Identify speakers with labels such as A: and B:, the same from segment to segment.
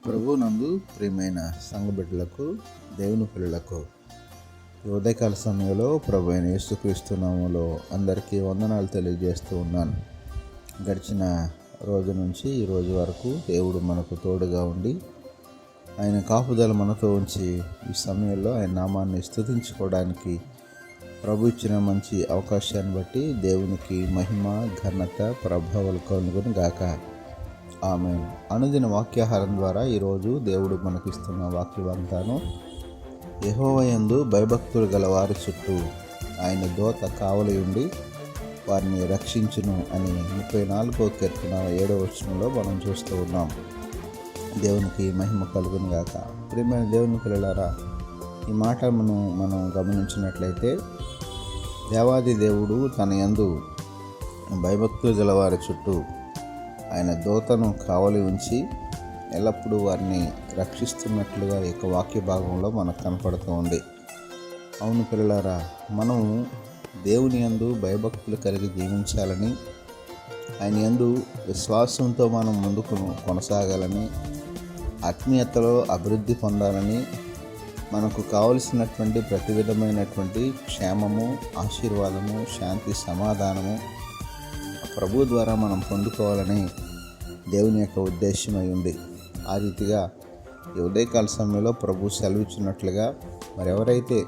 A: ప్రభునందు ప్రియమైన సంఘ బిడ్డలకు, దేవుని పిల్లలకు ఉదయకాల సమయంలో ప్రభు అయిన యేసుక్రీస్తు నామములో అందరికీ వందనాలు తెలియజేస్తూ ఉన్నాను. గడిచిన రోజు నుంచి ఈ రోజు వరకు దేవుడు మనకు తోడుగా ఉండి ఆయన కాపుదల మనతో ఉంచి ఈ సమయంలో ఆయన నామాన్ని స్తుతించుకోవడానికి ప్రభు ఇచ్చిన మంచి అవకాశాన్ని బట్టి దేవునికి మహిమ, ఘనత, ప్రభావాలు కలుగును గాక. ఆమేన్. అనుదిన వాక్యాహారం ద్వారా ఈరోజు దేవుడు మనకిస్తున్న వాక్యవాగ్దానం, యెహోవా యందు భయభక్తులు గల వారి చుట్టూ ఆయన దూత కావలి ఉండి వారిని రక్షించును అని 34వ కీర్తన 7వ వచనంలో మనం చూస్తూ ఉన్నాం. దేవునికి మహిమ కలుగును గాక. ప్రియమైన దేవుని పిల్లలారా, ఈ మాట మనం గమనించినట్లయితే దేవాది దేవుడు తన యందు భయభక్తులు గల వారి చుట్టూ ఆయన దూతను కావలి ఉంచి ఎల్లప్పుడూ వారిని రక్షిస్తున్నట్లుగా ఈ యొక్క వాక్య భాగంలో మనకు కనపడుతూ ఉంది. అవును పిల్లలారా, మనము దేవుని యందు భయభక్తులు కలిగి జీవించాలని, ఆయన యందు విశ్వాసంతో మనం ముందుకు కొనసాగాలని, ఆత్మీయతలో అభివృద్ధి పొందాలని, మనకు కావలసినటువంటి ప్రతి విధమైనటువంటి క్షేమము, ఆశీర్వాదము, శాంతి, సమాధానము ప్రభు ద్వారా మనం పొందుకోవాలని దేవుని యొక్క ఉద్దేశమై ఉంది. ఆ రీతిగా ఈ ఉదయకాల సమయంలో ప్రభు సెలవిచ్చినట్లుగా మరి ఎవరైతే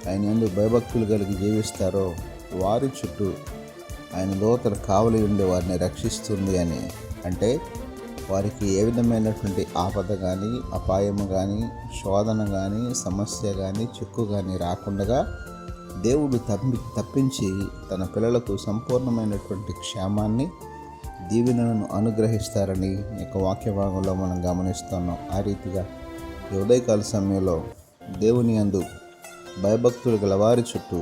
A: ఆయన యందు భయభక్తులు కలిగి జీవిస్తారో వారి చుట్టూ ఆయన దూతలు కావలి ఉండి వారిని రక్షిస్తుంది అని. అంటే వారికి ఏ విధమైనటువంటి ఆపద కానీ, అపాయము కానీ, శోధన కానీ, సమస్య కానీ, చిక్కు కానీ రాకుండా దేవుడు తప్పించి తన పిల్లలకు సంపూర్ణమైనటువంటి క్షేమాన్ని, దీవెనలను అనుగ్రహిస్తారని ఈ యొక్క వాక్య భాగంలో మనం గమనిస్తున్నాం. ఆ రీతిగా ఈ ఉదయకాల సమయంలో దేవుని యందు భయభక్తులు గల వారి చుట్టూ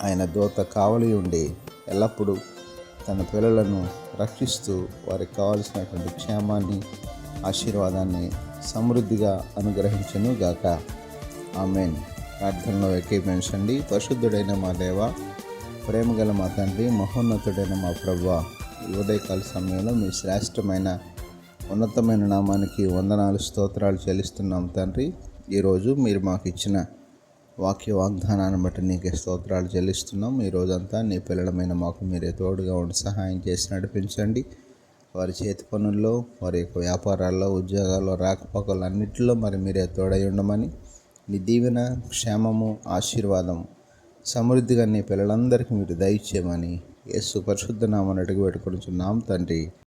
A: ఆయన దూత కావలి ఉండి ఎల్లప్పుడూ తన పిల్లలను రక్షిస్తూ వారికి కావలసినటువంటి క్షేమాన్ని, ఆశీర్వాదాన్ని సమృద్ధిగా అనుగ్రహించును గాక. ఆమేన్. ప్రార్థనలో ఏకీభవించండి. పరిశుద్ధుడైన మా దేవ, ప్రేమగల మా తండ్రి, మహోన్నతుడైన మా ప్రభువా, ఈ ఉదయకాల సమయంలో మీ శ్రేష్టమైన ఉన్నతమైన నామానికి వందనాలు, స్తోత్రాలు చెల్లిస్తున్నాం తండ్రి. ఈరోజు మీరు మాకు ఇచ్చిన వాక్య వాగ్దానాన్ని బట్టి నీకే స్తోత్రాలు చెల్లిస్తున్నాం. ఈ రోజంతా నీ పిల్లలమైన మాకు మీరే తోడుగా ఉండి సహాయం చేసి నడిపించండి. వారి చేతి పనుల్లో, వారి యొక్క వ్యాపారాల్లో, ఉద్యోగాల్లో, రాకపోకలు అన్నింటిలో మరి మీరే తోడై ఉండమని, నీ దీవెన, క్షేమము, ఆశీర్వాదం సమృద్ధిగా నీ పిల్లలందరికీ మీరు దయచేయమని యేసు పరిశుద్ధ నామమున అడిగి పెట్టుకొనుచున్నాం తండ్రి.